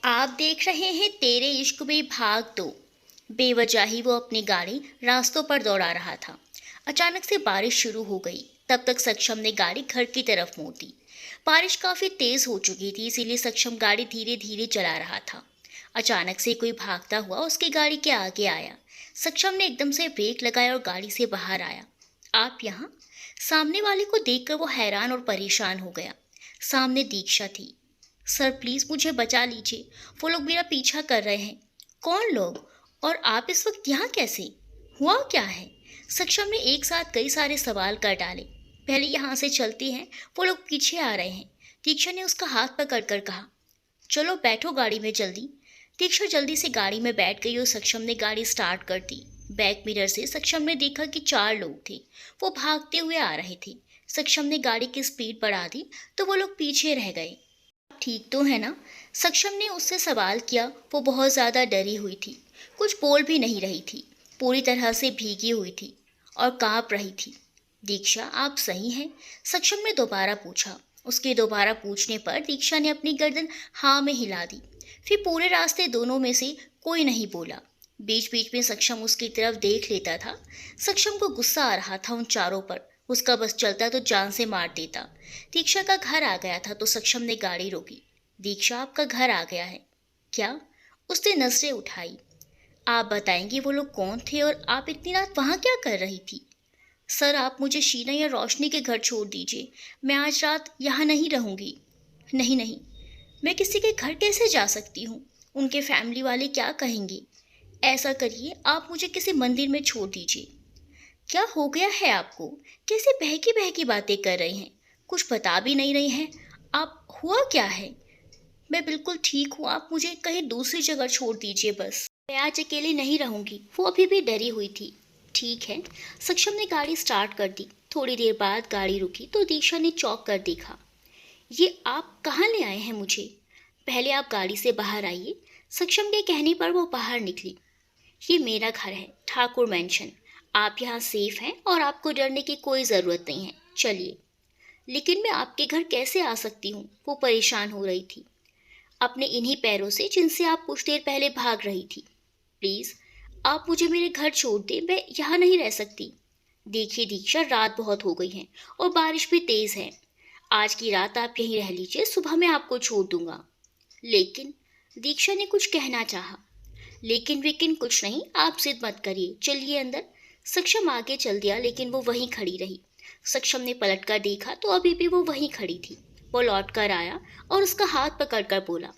आप देख रहे हैं तेरे इश्क में भाग दो। बेवजह ही वो अपनी गाड़ी रास्तों पर दौड़ा रहा था। अचानक से बारिश शुरू हो गई। तब तक सक्षम ने गाड़ी घर की तरफ मोड़ दी। बारिश काफी तेज हो चुकी थी, इसीलिए सक्षम गाड़ी धीरे धीरे चला रहा था। अचानक से कोई भागता हुआ उसकी गाड़ी के आगे आया। सक्षम ने एकदम से ब्रेक लगाया और गाड़ी से बाहर आया। आप यहाँ? सामने वाले को देखकर वो हैरान और परेशान हो गया। सामने दीक्षा थी। सर प्लीज़ मुझे बचा लीजिए, वो लोग मेरा पीछा कर रहे हैं। कौन लोग? और आप इस वक्त यहाँ कैसे? हुआ क्या है? सक्षम ने एक साथ कई सारे सवाल कर डाले। पहले यहाँ से चलते हैं, वो लोग पीछे आ रहे हैं। दीक्षा ने उसका हाथ पकड़कर कहा। चलो बैठो गाड़ी में जल्दी। दीक्षा जल्दी से गाड़ी में बैठ गई और सक्षम ने गाड़ी स्टार्ट कर दी। बैक मिरर से सक्षम ने देखा कि 4 लोग थे। वो भागते हुए आ रहे थे। सक्षम ने गाड़ी की स्पीड बढ़ा दी तो वो लोग पीछे रह गए। ठीक तो है ना? सक्षम ने उससे सवाल किया। वो बहुत ज़्यादा डरी हुई थी, कुछ बोल भी नहीं रही थी, पूरी तरह से भीगी हुई थी और कांप रही थी। दीक्षा आप सही हैं? सक्षम ने दोबारा पूछा। उसके दोबारा पूछने पर दीक्षा ने अपनी गर्दन हाँ में हिला दी। फिर पूरे रास्ते दोनों में से कोई नहीं बोला। बीच बीच में सक्षम उसकी तरफ देख लेता था। सक्षम को गुस्सा आ रहा था उन चारों पर। उसका बस चलता तो जान से मार देता। दीक्षा का घर आ गया था तो सक्षम ने गाड़ी रोकी। दीक्षा आपका घर आ गया है क्या? उसने नजरें उठाई। आप बताएंगी वो लोग कौन थे और आप इतनी रात वहाँ क्या कर रही थी? सर आप मुझे शीना या रोशनी के घर छोड़ दीजिए, मैं आज रात यहाँ नहीं रहूँगी। नहीं नहीं, मैं किसी के घर कैसे जा सकती हूँ? उनके फैमिली वाले क्या कहेंगे? ऐसा करिए आप मुझे किसी मंदिर में छोड़ दीजिए। क्या हो गया है आपको? कैसे बहकी बहकी बातें कर रहे हैं? कुछ बता भी नहीं रही हैं। आप हुआ क्या है? मैं बिल्कुल ठीक हूँ, आप मुझे कहीं दूसरी जगह छोड़ दीजिए बस। मैं आज अकेली नहीं रहूँगी। वो अभी भी डरी हुई थी। ठीक है। सक्षम ने गाड़ी स्टार्ट कर दी। थोड़ी देर बाद गाड़ी रुकी तो दीक्षा ने चौंक कर देखा। ये आप कहाँ ले आए हैं मुझे? पहले आप गाड़ी से बाहर आइए। सक्षम के कहने पर वो बाहर निकली। ये मेरा घर है, ठाकुर मैंशन। आप यहाँ सेफ हैं और आपको डरने की कोई ज़रूरत नहीं है। चलिए। लेकिन मैं आपके घर कैसे आ सकती हूँ? वो परेशान हो रही थी। अपने इन्हीं पैरों से जिनसे आप कुछ देर पहले भाग रही थी। प्लीज़ आप मुझे मेरे घर छोड़ दें, मैं यहाँ नहीं रह सकती। देखिए दीक्षा, रात बहुत हो गई है और बारिश भी तेज़ है। आज की रात आप यहीं रह लीजिए, सुबह मैं आपको छोड़ दूंगा। लेकिन दीक्षा ने कुछ कहना चाहा। लेकिन वेकिन कुछ नहीं, आप जिद मत करिए, चलिए अंदर। सक्षम आगे चल दिया लेकिन वो वहीं खड़ी रही। सक्षम ने पलट कर देखा तो अभी भी वो वहीं खड़ी थी। वो लौट कर आया और उसका हाथ पकड़कर बोला,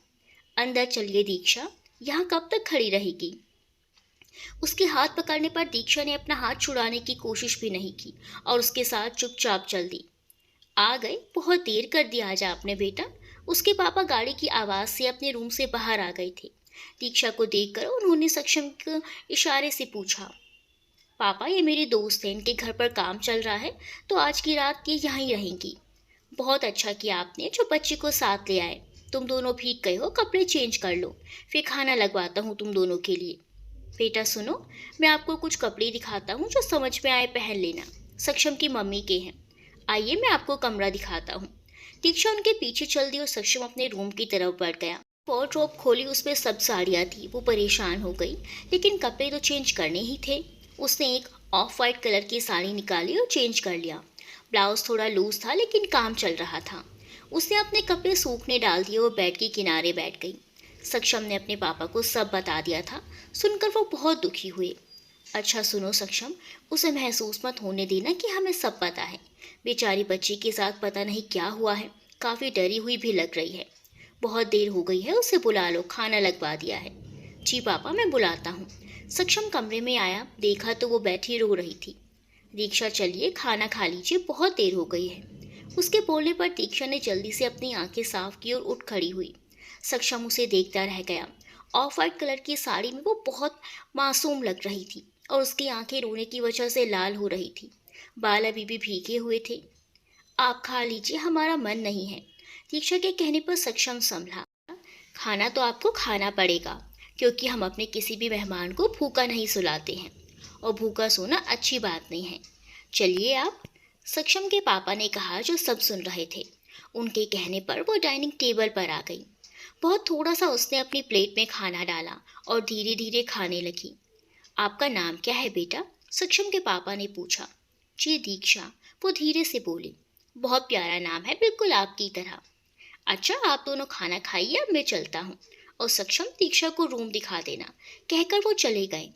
अंदर चलिए दीक्षा, यहाँ कब तक खड़ी रहेगी? उसके हाथ पकड़ने पर दीक्षा ने अपना हाथ छुड़ाने की कोशिश भी नहीं की और उसके साथ चुपचाप चल दी। आ गए? बहुत देर कर दिया आज आपने बेटा। उसके पापा गाड़ी की आवाज़ से अपने रूम से बाहर आ गए थे। दीक्षा को देखकर उन्होंने सक्षम के इशारे से पूछा, पापा ये मेरे दोस्त हैं, इनके घर पर काम चल रहा है तो आज की रात ये यहीं रहेंगी। बहुत अच्छा किया आपने जो बच्चे को साथ ले आए। तुम दोनों भीग गए हो, कपड़े चेंज कर लो, फिर खाना लगवाता हूँ तुम दोनों के लिए। बेटा सुनो, मैं आपको कुछ कपड़े दिखाता हूँ, जो समझ में आए पहन लेना। सक्षम की मम्मी के हैं। आइए मैं आपको कमरा दिखाता हूँ। दीक्षा उनके पीछे चल दी और सक्षम अपने रूम की तरफ बढ़ गया। वॉर्डरोब खोली, उसमें सब साड़ियाँ थी। वो परेशान हो गई, लेकिन कपड़े तो चेंज करने ही थे। उसने एक ऑफ वाइट कलर की साड़ी निकाली और चेंज कर लिया। ब्लाउज थोड़ा लूज था लेकिन काम चल रहा था। उसने अपने कपड़े सूखने डाल दिए और बेड के किनारे बैठ गई। सक्षम ने अपने पापा को सब बता दिया था। सुनकर वो बहुत दुखी हुए। अच्छा सुनो सक्षम, उसे महसूस मत होने देना कि हमें सब पता है। बेचारी बच्ची के साथ पता नहीं क्या हुआ है, काफ़ी डरी हुई भी लग रही है। बहुत देर हो गई है, उसे बुला लो, खाना लगवा दिया है। जी पापा मैं बुलाता हूँ। सक्षम कमरे में आया, देखा तो वो बैठी रो रही थी। दीक्षा चलिए खाना खा लीजिए, बहुत देर हो गई है। उसके बोलने पर दीक्षा ने जल्दी से अपनी आंखें साफ की और उठ खड़ी हुई। सक्षम उसे देखता रह गया। ऑफ वाइट कलर की साड़ी में वो बहुत मासूम लग रही थी और उसकी आंखें रोने की वजह से लाल हो रही थी। बाल अभी भी भीगे हुए थे। आप खा लीजिए, हमारा मन नहीं है। दीक्षा के कहने पर सक्षम संभला। खाना तो आपको खाना पड़ेगा, क्योंकि हम अपने किसी भी मेहमान को भूखा नहीं सुलाते हैं और भूखा सोना अच्छी बात नहीं है। चलिए आप। सक्षम के पापा ने कहा, जो सब सुन रहे थे। उनके कहने पर वो डाइनिंग टेबल पर आ गई। बहुत थोड़ा सा उसने अपनी प्लेट में खाना डाला और धीरे धीरे खाने लगी। आपका नाम क्या है बेटा? सक्षम के पापा ने पूछा। जी दीक्षा, वो धीरे से बोली। बहुत प्यारा नाम है, बिल्कुल आपकी तरह। अच्छा, आप दोनों खाना खाइए, अब मैं चलता हूँ। और सक्षम, दीक्षा को रूम दिखा देना, कहकर वो चले गए।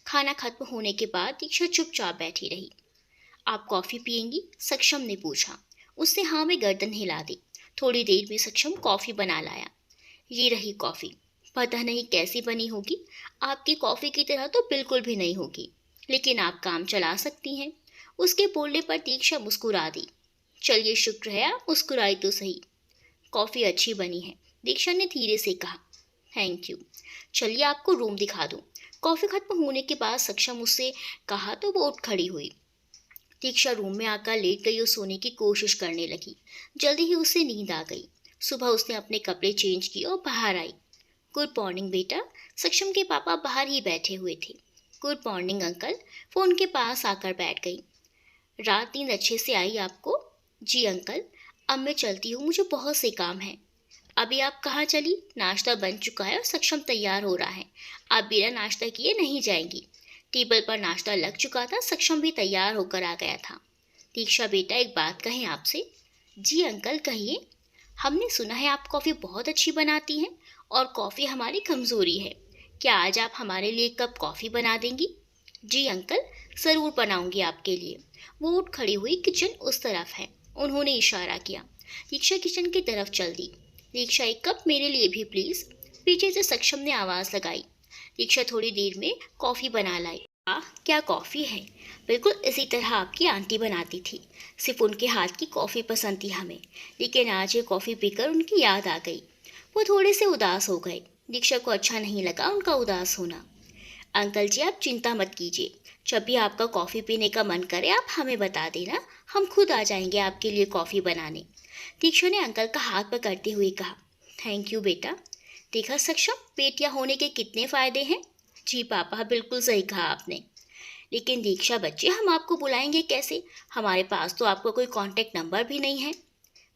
खाना खत्म होने के बाद दीक्षा चुपचाप बैठी रही। आप कॉफ़ी पियेंगी? सक्षम ने पूछा। उसने हाँ में गर्दन हिला दी। थोड़ी देर में सक्षम कॉफ़ी बना लाया। ये रही कॉफ़ी। पता नहीं कैसी बनी होगी, आपकी कॉफ़ी की तरह तो बिल्कुल भी नहीं होगी, लेकिन आप काम चला सकती हैं। उसके बोलने पर दीक्षा मुस्कुरा दी। चलिए, शुक्र है आप मुस्कुराई तो सही। कॉफ़ी अच्छी बनी है, दीक्षा ने धीरे से कहा। Thank you. चलिए आपको रूम दिखा दूँ। कॉफ़ी खत्म होने के बाद सक्षम उससे कहा तो वो उठ खड़ी हुई। दीक्षा रूम में आकर लेट गई और सोने की कोशिश करने लगी। जल्दी ही उसे नींद आ गई। सुबह उसने अपने कपड़े चेंज किए और बाहर आई। गुड मॉर्निंग बेटा। सक्षम के पापा बाहर ही बैठे हुए थे। Good morning uncle. वो उनके पास आकर बैठ गई। रात नींद अच्छे से आई आपको? जी अंकल। अब मैं चलती हूँ, मुझे बहुत से काम हैं। अभी आप कहाँ चली? नाश्ता बन चुका है और सक्षम तैयार हो रहा है। आप बिना नाश्ता किए नहीं जाएंगी। टेबल पर नाश्ता लग चुका था, सक्षम भी तैयार होकर आ गया था। दीक्षा बेटा, एक बात कहें आपसे? जी अंकल, कहिए। हमने सुना है आप कॉफ़ी बहुत अच्छी बनाती हैं और कॉफ़ी हमारी कमज़ोरी है। क्या आज आप हमारे लिए एक कप कॉफ़ी बना देंगी? जी अंकल, ज़रूर बनाऊंगी आपके लिए। वो उठ खड़ी हुई। किचन उस तरफ है, उन्होंने इशारा किया। दीक्षा किचन की तरफ चल दी। दीक्षा, एक कप मेरे लिए भी प्लीज़। पीछे से सक्षम ने आवाज़ लगाई। दीक्षा थोड़ी देर में कॉफ़ी बना लाई। आह, क्या कॉफ़ी है! बिल्कुल इसी तरह आपकी आंटी बनाती थी। सिर्फ उनके हाथ की कॉफ़ी पसंद थी हमें, लेकिन आज ये कॉफ़ी पीकर उनकी याद आ गई। वो थोड़े से उदास हो गए। दीक्षा को अच्छा नहीं लगा उनका उदास होना। अंकल जी, आप चिंता मत कीजिए। जब भी आपका कॉफ़ी पीने का मन करे आप हमें बता देना, हम खुद आ जाएंगे आपके लिए कॉफ़ी बनाने। दीक्षा ने अंकल का हाथ पकड़ते हुए कहा। थैंक यू बेटा। देखा सक्षम, बेटियां होने के कितने फ़ायदे हैं। जी पापा, बिल्कुल सही कहा आपने। लेकिन दीक्षा बच्चे, हम आपको बुलाएंगे कैसे? हमारे पास तो आपका कोई कांटेक्ट नंबर भी नहीं है।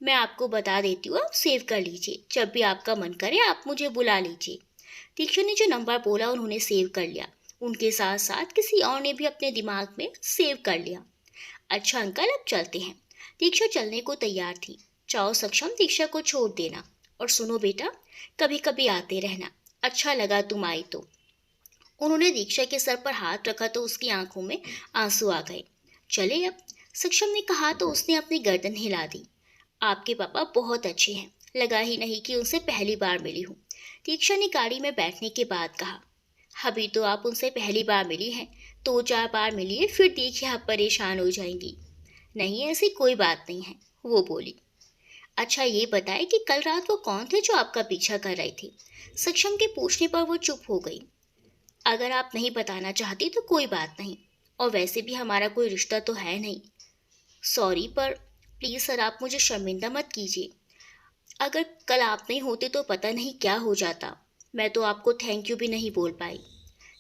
मैं आपको बता देती हूँ, आप सेव कर लीजिए। जब भी आपका मन करे आप मुझे बुला लीजिए। दीक्षा ने जो नंबर बोला उन्होंने सेव कर लिया। उनके साथ साथ किसी और ने भी अपने दिमाग में सेव कर लिया। अच्छा अंकल, अब चलते हैं। दीक्षा चलने को तैयार थी। जाओ सक्षम, दीक्षा को छोड़ देना। और सुनो बेटा, कभी कभी आते रहना। अच्छा लगा तुम आई तो। उन्होंने दीक्षा के सर पर हाथ रखा तो उसकी आंखों में आंसू आ गए। चले अब, सक्षम ने कहा तो उसने अपनी गर्दन हिला दी। आपके पापा बहुत अच्छे हैं, लगा ही नहीं कि उनसे पहली बार मिली हूँ। दीक्षा ने गाड़ी में बैठने के बाद कहा। अभी तो आप उनसे पहली बार मिली हैं, 2-4 बार मिलिए, फिर देखिए आप परेशान हो जाएंगी। नहीं, ऐसी कोई बात नहीं है, वो बोली। अच्छा ये बताए कि कल रात वो कौन थे जो आपका पीछा कर रहे थे? सक्षम के पूछने पर वो चुप हो गई। अगर आप नहीं बताना चाहती तो कोई बात नहीं, और वैसे भी हमारा कोई रिश्ता तो है नहीं। सॉरी, पर प्लीज़ सर, आप मुझे शर्मिंदा मत कीजिए। अगर कल आप नहीं होते तो पता नहीं क्या हो जाता। मैं तो आपको थैंक यू भी नहीं बोल पाई।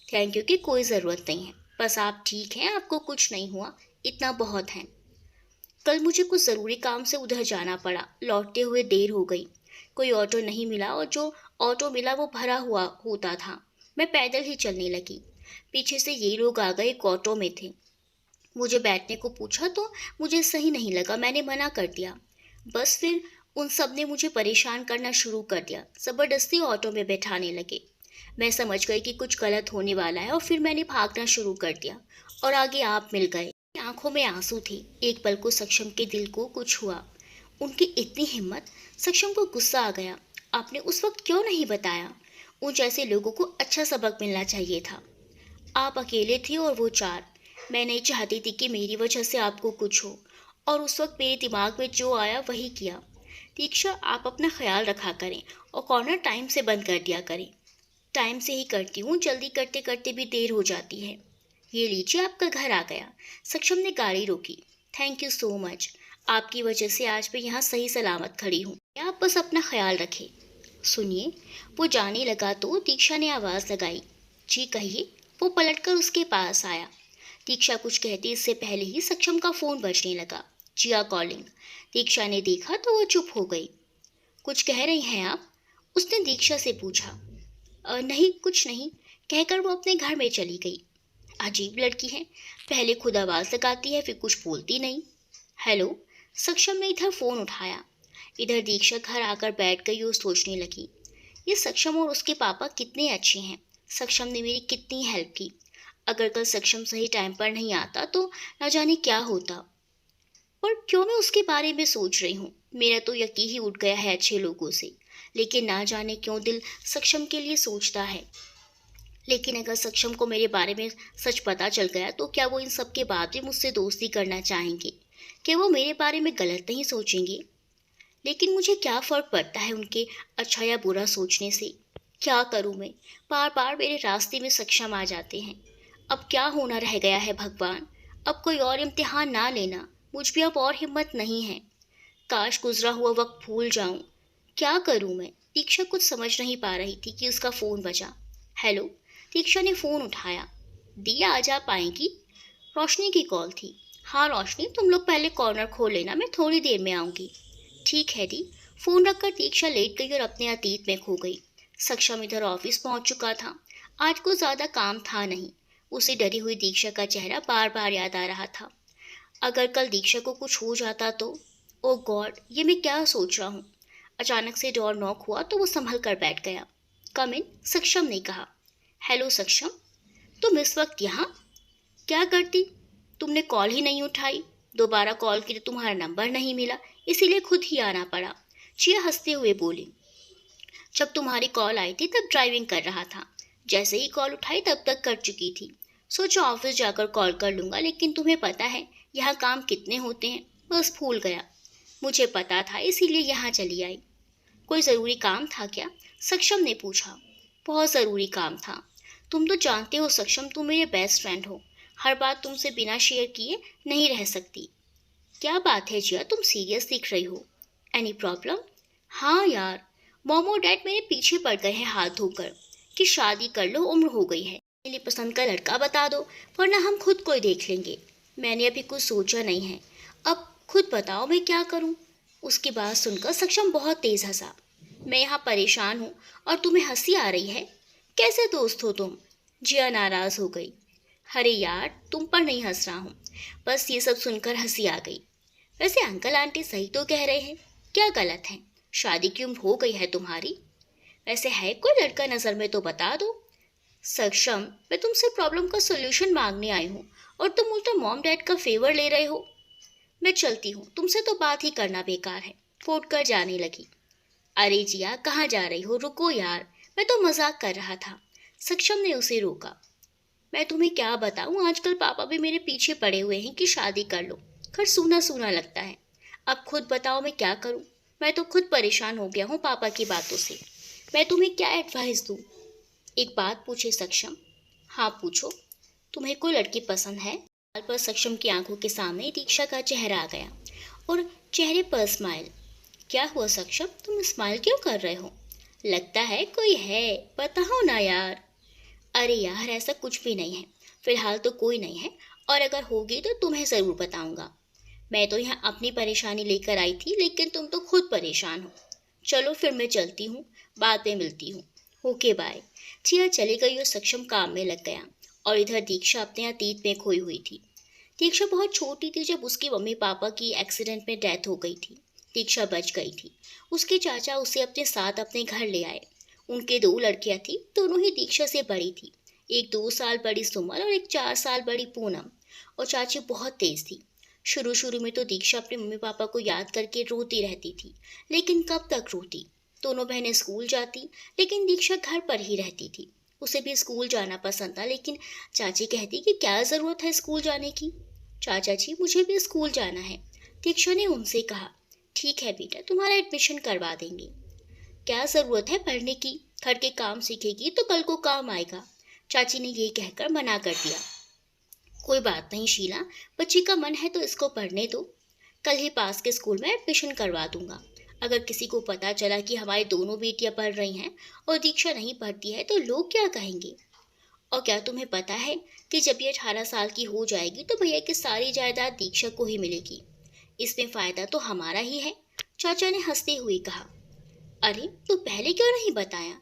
थैंक यू की कोई ज़रूरत नहीं है, बस आप ठीक हैं, आपको कुछ नहीं हुआ, इतना बहुत है। कल मुझे कुछ ज़रूरी काम से उधर जाना पड़ा, लौटते हुए देर हो गई। कोई ऑटो नहीं मिला और जो ऑटो मिला वो भरा हुआ होता था। मैं पैदल ही चलने लगी। पीछे से ये लोग आ गए, एक ऑटो में थे। मुझे बैठने को पूछा तो मुझे सही नहीं लगा, मैंने मना कर दिया। बस फिर उन सब ने मुझे परेशान करना शुरू कर दिया, ज़बरदस्ती ऑटो में बैठाने लगे। मैं समझ गई कि कुछ गलत होने वाला है और फिर मैंने भागना शुरू कर दिया और आगे आप मिल गए। आंखों में आंसू थे। एक पल को सक्षम के दिल को कुछ हुआ। उनकी इतनी हिम्मत! सक्षम को गुस्सा आ गया। आपने उस वक्त क्यों नहीं बताया? उन जैसे लोगों को अच्छा सबक मिलना चाहिए था। आप अकेले थे और वो 4। मैं नहीं चाहती थी कि मेरी वजह से आपको कुछ हो, और उस वक्त मेरे दिमाग में जो आया वही किया। दीक्षा, आप अपना ख्याल रखा करें और कॉर्नर टाइम से बंद कर दिया करें। टाइम से ही करती हूँ, जल्दी करते करते भी देर हो जाती है। ये लीजिए, आपका घर आ गया। सक्षम ने गाड़ी रोकी। Thank you so much. आपकी वजह से आज मैं यहाँ सही सलामत खड़ी हूँ। आप बस अपना ख्याल रखें। सुनिए, वो जाने लगा तो दीक्षा ने आवाज़ लगाई। जी कहिए। वो पलटकर उसके पास आया। दीक्षा कुछ कहती इससे पहले ही सक्षम का फ़ोन बजने लगा। जिया कॉलिंग। दीक्षा ने देखा तो वो चुप हो गई। कुछ कह रही हैं आप? उसने दीक्षा से पूछा। नहीं कुछ नहीं, कहकर वो अपने घर में चली गई। अजीब लड़की है, पहले खुद आवाज लगाती है फिर कुछ बोलती नहीं। हेलो। सक्षम ने इधर फोन उठाया। इधर दीक्षा घर आकर बैठ गई और सोचने लगी, ये सक्षम और उसके पापा कितने अच्छे हैं। सक्षम ने मेरी कितनी हेल्प की। अगर कल सक्षम सही टाइम पर नहीं आता तो न जाने क्या होता। और क्यों मैं उसके बारे में सोच रही हूँ। मेरा तो यकीन ही उठ गया है अच्छे लोगों से, लेकिन ना जाने क्यों दिल सक्षम के लिए सोचता है। लेकिन अगर सक्षम को मेरे बारे में सच पता चल गया तो क्या वो इन सब के बाद भी मुझसे दोस्ती करना चाहेंगे? क्या वो मेरे बारे में गलत नहीं सोचेंगे? लेकिन मुझे क्या फ़र्क पड़ता है उनके अच्छा या बुरा सोचने से? क्या करूं मैं? बार बार मेरे रास्ते में सक्षम आ जाते हैं। अब क्या होना रह गया है भगवान? अब कोई और इम्तिहान ना लेना, मुझ में अब और हिम्मत नहीं है। काश गुजरा हुआ वक्त भूल जाऊं। क्या करूं मैं? दीक्षा कुछ समझ नहीं पा रही थी कि उसका फ़ोन बजा। हेलो। दीक्षा ने फ़ोन उठाया। दिया आ जा पाएंगी? रोशनी की कॉल थी। हाँ रोशनी, तुम लोग पहले कॉर्नर खोल लेना, मैं थोड़ी देर में आऊँगी। ठीक है दी। फोन रखकर दीक्षा लेट गई और अपने अतीत में खो गई। सक्षम इधर ऑफिस पहुंच चुका था। आज को ज्यादा काम था नहीं। उसे डरी हुई दीक्षा का चेहरा बार बार याद आ रहा था। अगर कल दीक्षा को कुछ हो जाता तो। ओ गॉड, ये मैं क्या सोच रहा हूँ। अचानक से डोर नॉक हुआ तो वो संभल कर बैठ गया। कम इन, सक्षम ने कहा। हेलो सक्षम, तुम इस वक्त यहाँ क्या करती? तुमने कॉल ही नहीं उठाई। दोबारा कॉल की तो तुम्हारा नंबर नहीं मिला, इसीलिए खुद ही आना पड़ा। चिया हंसते हुए बोली। जब तुम्हारी कॉल आई थी तब ड्राइविंग कर रहा था। जैसे ही कॉल उठाई तब तक कर चुकी थी। सोचा ऑफिस जाकर कॉल कर लूंगा, लेकिन तुम्हें पता है यहाँ काम कितने होते हैं, बस भूल गया। मुझे पता था इसीलिए यहाँ चली आई। कोई ज़रूरी काम था क्या? सक्षम ने पूछा। बहुत ज़रूरी काम था। तुम तो जानते हो सक्षम, तुम मेरे बेस्ट फ्रेंड हो। हर बात तुमसे बिना शेयर किए नहीं रह सकती। क्या बात है जिया, तुम सीरियस दिख रही हो। Any problem? हाँ यार, मॉम और डैड मेरे पीछे पड़ गए हैं हाथ धोकर कि शादी कर लो, उम्र हो गई है। मेरे लिए पसंद का लड़का बता दो, वरना हम खुद कोई देख लेंगे। मैंने अभी कुछ सोचा नहीं है। अब खुद बताओ मैं क्या करूं? उसकी बात सुनकर सक्षम बहुत तेज हंसा। मैं यहाँ परेशान हूँ और तुम्हें हंसी आ रही है? कैसे दोस्त हो तुम? जिया नाराज हो गई। अरे यार, तुम पर नहीं हंस रहा हूँ, बस ये सब सुनकर हंसी आ गई। वैसे अंकल आंटी सही तो कह रहे हैं, क्या गलत है? शादी की उम्र हो गई है तुम्हारी। वैसे है कोई लड़का नज़र में तो बता दो। सक्षम, मैं तुमसे प्रॉब्लम का सोल्यूशन मांगने आई हूँ और तुम उल्टा मॉम डैड का फेवर ले रहे हो। मैं चलती हूँ, तुमसे तो बात ही करना बेकार है। फूट कर जाने लगी। अरे जिया, कहाँ जा रही हो? रुको यार, मैं तो मजाक कर रहा था। सक्षम ने उसे रोका। मैं तुम्हें क्या बताऊं, आजकल पापा भी मेरे पीछे पड़े हुए हैं कि शादी कर लो। घर सूना सूना लगता है। अब खुद बताओ मैं क्या करूं? मैं तो खुद परेशान हो गया हूं पापा की बातों से। मैं तुम्हें क्या एडवाइस दूं? एक बात पूछे सक्षम। हाँ पूछो। तुम्हें कोई लड़की पसंद है? बाल पर सक्षम की आंखों के सामने दीक्षा का चेहरा आ गया और चेहरे पर स्माइल। क्या हुआ सक्षम, तुम स्माइल क्यों कर रहे हो? लगता है कोई है, बताओ ना यार। अरे यार, ऐसा कुछ भी नहीं है। फिलहाल तो कोई नहीं है, और अगर होगी तो तुम्हें ज़रूर बताऊंगा। मैं तो यहाँ अपनी परेशानी लेकर आई थी, लेकिन तुम तो खुद परेशान हो। चलो फिर मैं चलती हूँ, बाद में मिलती हूँ। Okay bye. जिया चली गई और सक्षम काम में लग गया, और इधर दीक्षा अपने अतीत में खोई हुई थी। दीक्षा बहुत छोटी थी जब उसके मम्मी पापा की एक्सीडेंट में डेथ हो गई थी। दीक्षा बच गई थी। उसके चाचा उसे अपने साथ अपने घर ले आए। उनके दो लड़कियां थी, दोनों ही दीक्षा से बड़ी थी। एक 2 साल बड़ी सुमन और एक 4 साल बड़ी पूनम। और चाची बहुत तेज थी। शुरू शुरू में तो दीक्षा अपने मम्मी पापा को याद करके रोती रहती थी, लेकिन कब तक रोती। दोनों बहनें स्कूल जाती, लेकिन दीक्षा घर पर ही रहती थी। उसे भी स्कूल जाना पसंद था, लेकिन चाची कहती कि क्या ज़रूरत है स्कूल जाने की। चाचा जी, मुझे भी स्कूल जाना है। दीक्षा ने उनसे कहा। ठीक है बेटा, तुम्हारा एडमिशन करवा देंगे। क्या ज़रूरत है पढ़ने की? घर के काम सीखेगी तो कल को काम आएगा। चाची ने ये कहकर मना कर दिया। कोई बात नहीं शीला, बच्ची का मन है तो इसको पढ़ने दो। कल ही पास के स्कूल में एडमिशन करवा दूंगा। अगर किसी को पता चला कि हमारी दोनों बेटियां पढ़ रही हैं और दीक्षा नहीं पढ़ती है तो लोग क्या कहेंगे? और क्या तुम्हें पता है कि जब ये 18 साल की हो जाएगी तो भैया की सारी जायदाद दीक्षा को ही मिलेगी। इसमें फ़ायदा तो हमारा ही है, चाचा ने हंसते हुए कहा। अरे तो पहले क्यों नहीं बताया?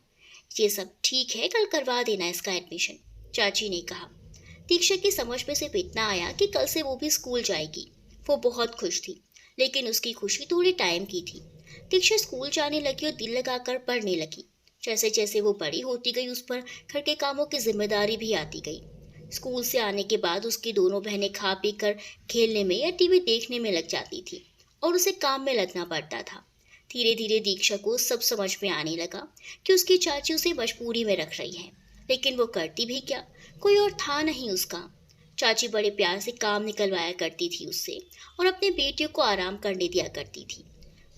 ये सब ठीक है, कल करवा देना इसका एडमिशन, चाची ने कहा। दीक्षा की समझ में सिर्फ इतना आया कि कल से वो भी स्कूल जाएगी। वो बहुत खुश थी, लेकिन उसकी खुशी थोड़ी टाइम की थी। दीक्षा स्कूल जाने लगी और दिल लगाकर पढ़ने लगी। जैसे जैसे वो बड़ी होती गई, उस पर घर के कामों की जिम्मेदारी भी आती गई। स्कूल से आने के बाद उसकी दोनों बहनें खा पी कर खेलने में या टीवी देखने में लग जाती थी और उसे काम में लगना पड़ता था। धीरे धीरे दीक्षा को सब समझ में आने लगा कि उसकी चाची उसे मजबूरी में रख रही है, लेकिन वो करती भी क्या, कोई और था नहीं उसका। चाची बड़े प्यार से काम निकलवाया करती थी उससे और अपने बेटियों को आराम करने दिया करती थी।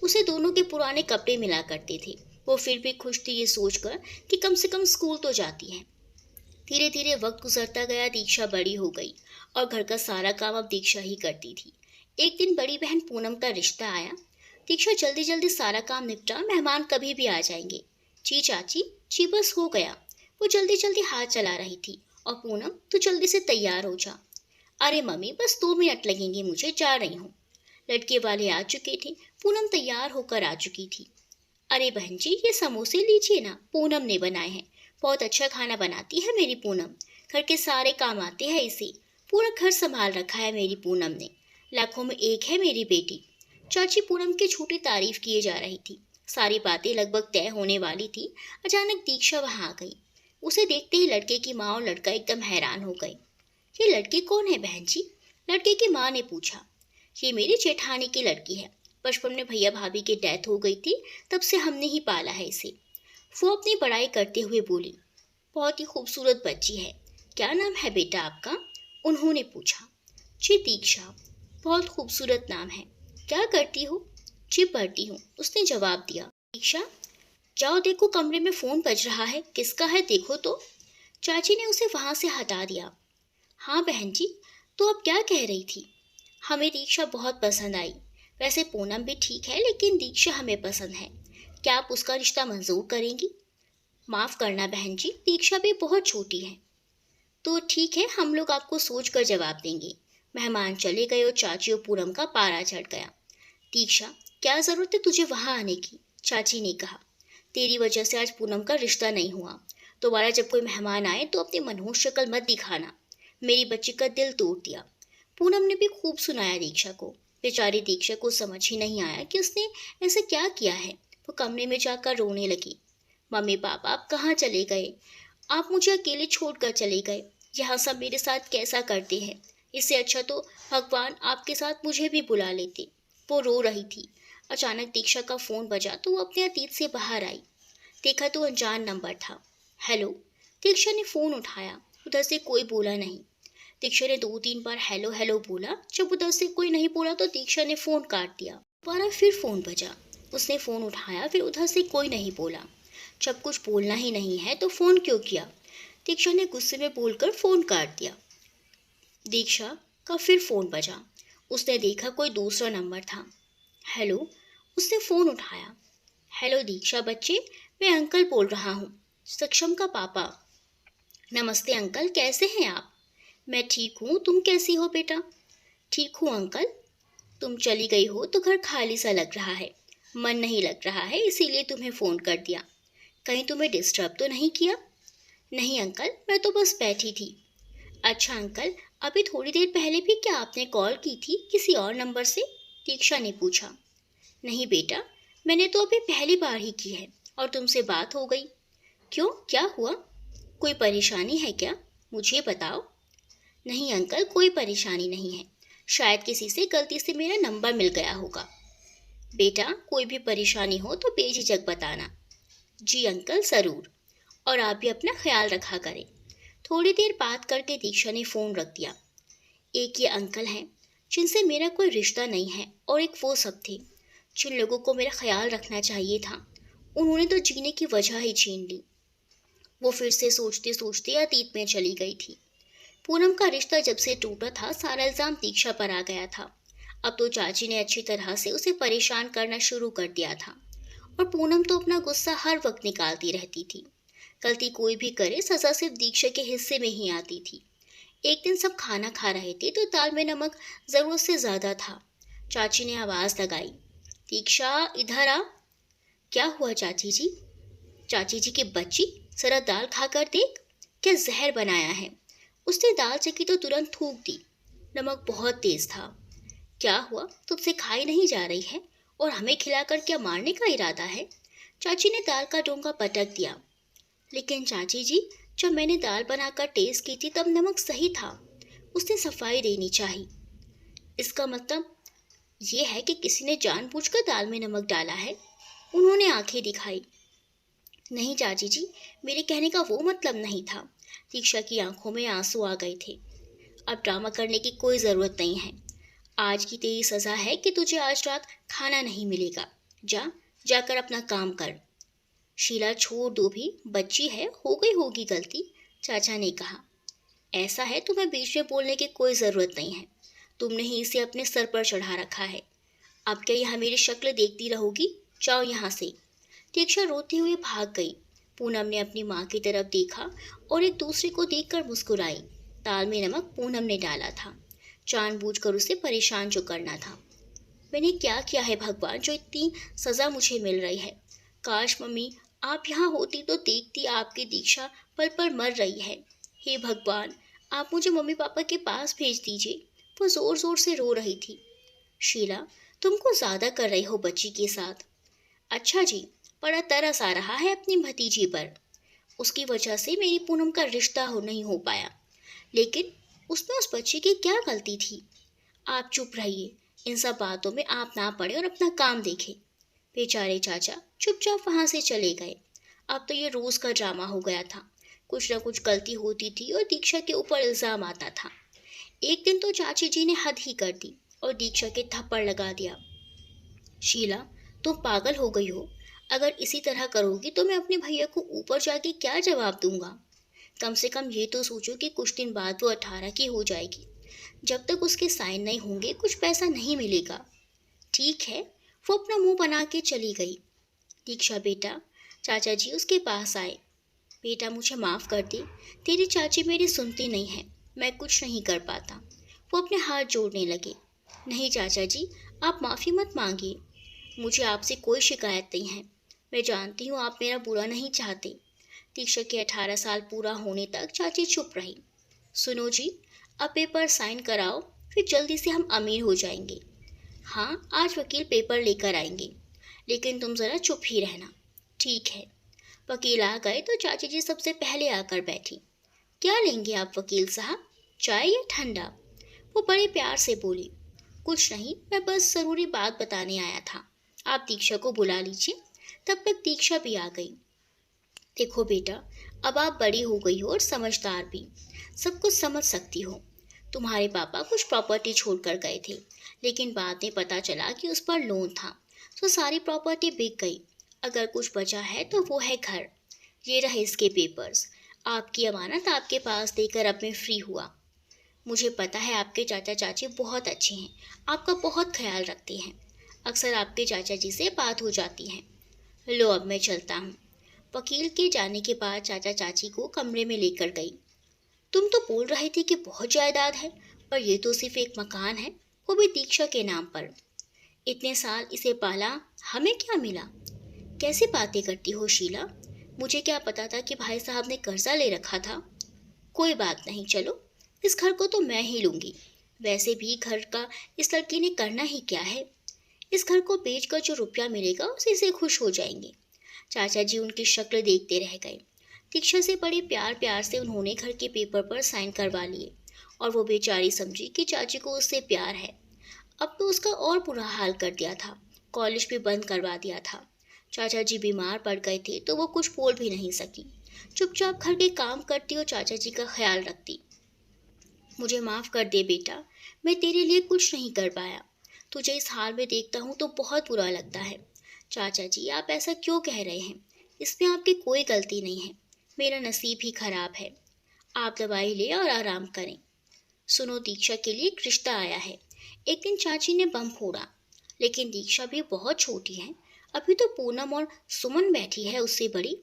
उसे दोनों के पुराने कपड़े मिला करते थे। वो फिर भी खुश थी ये सोचकर कि कम से कम स्कूल तो जाती है। धीरे धीरे वक्त गुजरता गया, दीक्षा बड़ी हो गई और घर का सारा काम अब दीक्षा ही करती थी। एक दिन बड़ी बहन पूनम का रिश्ता आया। दीक्षा जल्दी जल्दी सारा काम निपटा, मेहमान कभी भी आ जाएंगे। जी चाची, जी बस हो गया। वो जल्दी जल्दी हाथ चला रही थी। और पूनम, तू जल्दी से तैयार हो जा। अरे मम्मी, बस 2 मिनट लगेंगे, मुझे जा रही हूँ। लड़के वाले आ चुके थे। पूनम तैयार होकर आ चुकी थी। अरे बहन जी, ये समोसे लीजिए ना, पूनम ने बनाए हैं। बहुत अच्छा खाना बनाती है मेरी पूनम। घर के सारे काम आते हैं इसे। पूरा घर संभाल रखा है मेरी पूनम ने। लाखों में एक है मेरी बेटी। चाची पूनम की झूठी तारीफ किए जा रही थी। सारी बातें लगभग तय होने वाली थी। अचानक दीक्षा वहां आ गई। उसे देखते ही लड़के की माँ और लड़का एकदम हैरान हो गए। ये लड़की कौन है बहन जी? लड़के की माँ ने पूछा। ये मेरी जेठानी की लड़की है। बचपन में भैया भाभी की डेथ हो गई थी, तब से हमने ही पाला है इसे। वो अपनी पढ़ाई करते हुए बोली। बहुत ही खूबसूरत बच्ची है। क्या नाम है बेटा आपका? उन्होंने पूछा। जी दीक्षा। बहुत खूबसूरत नाम है। क्या करती हो? जी पढ़ती हूँ, उसने जवाब दिया। दीक्षा, जाओ देखो कमरे में फोन बज रहा है, किसका है देखो तो। चाची ने उसे वहां से हटा दिया। हाँ बहन जी, तो अब क्या कह रही थी? हमें दीक्षा बहुत पसंद आई। वैसे पूनम भी ठीक है, लेकिन दीक्षा हमें पसंद है। क्या आप उसका रिश्ता मंजूर करेंगी? माफ करना बहन जी, दीक्षा भी बहुत छोटी है। तो ठीक है, हम लोग आपको सोच कर जवाब देंगे। मेहमान चले गए और चाची और पूनम का पारा चढ़ गया। दीक्षा, क्या जरूरत है तुझे वहां आने की? चाची ने कहा। तेरी वजह से आज पूनम का रिश्ता नहीं हुआ। दोबारा जब कोई मेहमान आए तो अपनी मनहूस शक्ल मत दिखाना। मेरी बच्ची का दिल तोड़ दिया। पूनम ने भी खूब सुनाया दीक्षा को। बेचारी दीक्षा को समझ ही नहीं आया कि उसने ऐसा क्या किया है। वो कमरे में जाकर रोने लगी। मम्मी पापा, आप कहाँ चले गए? आप मुझे अकेले छोड़कर चले गए। यहाँ सब मेरे साथ कैसा करते हैं? इससे अच्छा तो भगवान आपके साथ मुझे भी बुला लेते। वो रो रही थी। अचानक दीक्षा का फोन बजा तो वो अपने अतीत से बाहर आई। देखा तो अनजान नंबर था। हेलो। दीक्षा ने फोन उठाया। उधर से कोई बोला नहीं। दीक्षा ने 2-3 बार हेलो हेलो बोला। जब उधर से कोई नहीं बोला तो दीक्षा ने फोन काट दिया। दोबारा फिर फोन बजा। उसने फोन उठाया, फिर उधर से कोई नहीं बोला। जब कुछ बोलना ही नहीं है तो फोन क्यों किया? दीक्षा ने गुस्से में बोलकर फोन काट दिया। दीक्षा का फिर फोन बजा। उसने देखा कोई दूसरा नंबर था। हेलो। उसने फोन उठाया। हेलो दीक्षा बच्चे, मैं अंकल बोल रहा हूँ, सक्षम का पापा। नमस्ते अंकल, कैसे हैं आप? मैं ठीक हूँ, तुम कैसी हो बेटा? ठीक हूँ अंकल। तुम चली गई हो तो घर खाली सा लग रहा है। मन नहीं लग रहा है, इसीलिए तुम्हें फ़ोन कर दिया। कहीं तुम्हें डिस्टर्ब तो नहीं किया? नहीं अंकल, मैं तो बस बैठी थी। अच्छा अंकल, अभी थोड़ी देर पहले भी क्या आपने कॉल की थी किसी और नंबर से? दीक्षा ने पूछा। नहीं बेटा, मैंने तो अभी पहली बार ही की है और तुमसे बात हो गई। क्यों, क्या हुआ? कोई परेशानी है क्या? मुझे बताओ। नहीं अंकल, कोई परेशानी नहीं है। शायद किसी से गलती से मेरा नंबर मिल गया होगा। बेटा, कोई भी परेशानी हो तो बेझिझक बताना। जी अंकल, ज़रूर। और आप भी अपना ख्याल रखा करें। थोड़ी देर बात करके दीक्षा ने फ़ोन रख दिया। एक ये अंकल हैं जिनसे मेरा कोई रिश्ता नहीं है, और एक वो सब थे जिन लोगों को मेरा ख्याल रखना चाहिए था। उन्होंने तो जीने की वजह ही छीन ली। वो फिर से सोचते सोचते अतीत में चली गई थी। पूनम का रिश्ता जब से टूटा था, सारा इल्ज़ाम दीक्षा पर आ गया था। अब तो चाची ने अच्छी तरह से उसे परेशान करना शुरू कर दिया था। और पूनम तो अपना गुस्सा हर वक्त निकालती रहती थी। गलती कोई भी करे, सज़ा सिर्फ दीक्षा के हिस्से में ही आती थी। एक दिन सब खाना खा रहे थे तो दाल में नमक ज़रूरत से ज़्यादा था। चाची ने आवाज़ लगाई। दीक्षा, इधर आ। क्या हुआ चाची जी? चाची जी की बच्ची, जरा दाल खाकर देख, क्या जहर बनाया है। उसने दाल चखी तो तुरंत थूक दी। नमक बहुत तेज था। क्या हुआ, तुझसे खाई नहीं जा रही है और हमें खिलाकर क्या मारने का इरादा है? चाची ने दाल का डोंगा पटक दिया। लेकिन चाची जी, जब मैंने दाल बनाकर टेस्ट की थी तब नमक सही था। उसने सफाई देनी चाहिए। इसका मतलब ये है कि किसी ने जानबूझकर दाल में नमक डाला है? उन्होंने आंखें दिखाई। नहीं चाची जी, मेरे कहने का वो मतलब नहीं था। दीक्षा की आंखों में आंसू आ गए थे। अब ड्रामा करने की कोई जरूरत नहीं है। आज की तेरी सजा है कि तुझे आज रात खाना नहीं मिलेगा। जा, जाकर अपना काम कर। शीला छोड़ दो भी, बच्ची है, हो गई होगी गलती, चाचा ने कहा। ऐसा है, तुम्हें बीच में बोलने की कोई जरूरत नहीं है। तुमने ही इसे अपने सर पर चढ़ा रखा है। अब क्या यहाँ मेरी शक्ल देखती रहोगी? जाओ यहाँ से। दीक्षा रोती हुई भाग गई। पूनम ने अपनी माँ की तरफ देखा और एक दूसरे को देखकर मुस्कुराई। दाल में नमक पूनम ने डाला था, जानबूझकर उसे परेशान जो करना था। मैंने क्या किया है भगवान, जो इतनी सजा मुझे मिल रही है? काश मम्मी आप यहाँ होती तो देखती आपकी दीक्षा पल पर मर रही है। हे भगवान, आप मुझे मम्मी पापा के पास भेज दीजिए। वो जोर जोर से रो रही थी। शीला, तुमको ज्यादा कर रही हो बच्ची के साथ। अच्छा जी, बड़ा तरस आ रहा है अपनी भतीजी पर। उसकी वजह से मेरी पूनम का रिश्ता नहीं हो पाया। लेकिन उसमें उस बच्ची की क्या गलती थी? आप चुप रहिए, इन सब बातों में आप ना पड़े और अपना काम देखें। बेचारे चाचा चुपचाप वहां से चले गए। अब तो ये रोज का ड्रामा हो गया था। कुछ न कुछ गलती होती थी और दीक्षा के ऊपर इल्जाम आता था। एक दिन तो चाची जी ने हद ही कर दी और दीक्षा के थप्पड़ लगा दिया। शीला, तुम पागल हो गई हो। अगर इसी तरह करोगी तो मैं अपने भैया को ऊपर जाके क्या जवाब दूंगा? कम से कम ये तो सोचो कि कुछ दिन बाद वो 18 की हो जाएगी। जब तक उसके साइन नहीं होंगे कुछ पैसा नहीं मिलेगा। ठीक है, वो अपना मुंह बना के चली गई। दीक्षा बेटा, चाचा जी उसके पास आए। बेटा मुझे माफ़ कर दे, तेरी चाची मेरी सुनती नहीं है, मैं कुछ नहीं कर पाता। वो अपने हाथ जोड़ने लगे। नहीं चाचा जी, आप माफ़ी मत मांगिए, मुझे आपसे कोई शिकायत नहीं है। मैं जानती हूँ आप मेरा बुरा नहीं चाहते। दीक्षा के 18 साल पूरा होने तक चाची चुप रही। सुनो जी, अब पेपर साइन कराओ, फिर जल्दी से हम अमीर हो जाएंगे। हाँ, आज वकील पेपर लेकर आएंगे, लेकिन तुम ज़रा चुप ही रहना। ठीक है। वकील आ गए तो चाची जी सबसे पहले आकर बैठी। क्या लेंगे आप वकील साहब, चाय या ठंडा? वो बड़े प्यार से बोली। कुछ नहीं, मैं बस ज़रूरी बात बताने आया था। आप दीक्षा को बुला लीजिए। तब तक दीक्षा भी आ गई। देखो बेटा, अब आप बड़ी हो गई हो और समझदार भी, सब कुछ समझ सकती हो। तुम्हारे पापा कुछ प्रॉपर्टी छोड़कर गए थे, लेकिन बाद में पता चला कि उस पर लोन था, तो सारी प्रॉपर्टी बिक गई। अगर कुछ बचा है तो वो है घर। ये रहे इसके पेपर्स। आपकी अमानत आपके पास देकर अब मैं फ्री हुआ। मुझे पता है आपके चाचा चाची बहुत अच्छे हैं, आपका बहुत ख्याल रखते हैं। अक्सर आपके चाचा जी से बात हो जाती है। लो अब मैं चलता हूँ। वकील के जाने के बाद चाचा चाची को कमरे में लेकर गई। तुम तो बोल रहे थे कि बहुत जायदाद है, पर ये तो सिर्फ एक मकान है, वो भी दीक्षा के नाम पर। इतने साल इसे पाला, हमें क्या मिला? कैसी बातें करती हो शीला? मुझे क्या पता था कि भाई साहब ने कर्जा ले रखा था। कोई बात नहीं, चलो, इस घर को तो मैं ही लूंगी। वैसे भी घर का इस लड़की ने करना ही क्या है? इस घर को बेचकर जो रुपया मिलेगा उसी से खुश हो जाएंगे। चाचा जी उनकी शक्ल देखते रह गए। दीक्षा से बड़े प्यार प्यार से उन्होंने घर के पेपर पर साइन करवा लिए और वो बेचारी समझी कि चाची को उससे प्यार है। अब तो उसका और बुरा हाल कर दिया था, कॉलेज भी बंद करवा दिया था। चाचा जी बीमार पड़ गए थे तो वो कुछ बोल भी नहीं सकी। चुपचाप घर के काम करती और चाचा जी का ख्याल रखती। मुझे माफ़ कर दे बेटा, मैं तेरे लिए कुछ नहीं कर पाया। तुझे इस हाल में देखता हूँ तो बहुत बुरा लगता है। चाचा जी आप ऐसा क्यों कह रहे हैं? इसमें आपकी कोई गलती नहीं है, मेरा नसीब ही खराब है। आप दवाई ले और आराम करें। सुनो, दीक्षा के लिए एक रिश्ता आया है। एक दिन चाची ने बम फोड़ा, लेकिन दीक्षा भी बहुत छोटी है। अभी तो पूनम और सुमन बैठी है उससे बड़ी।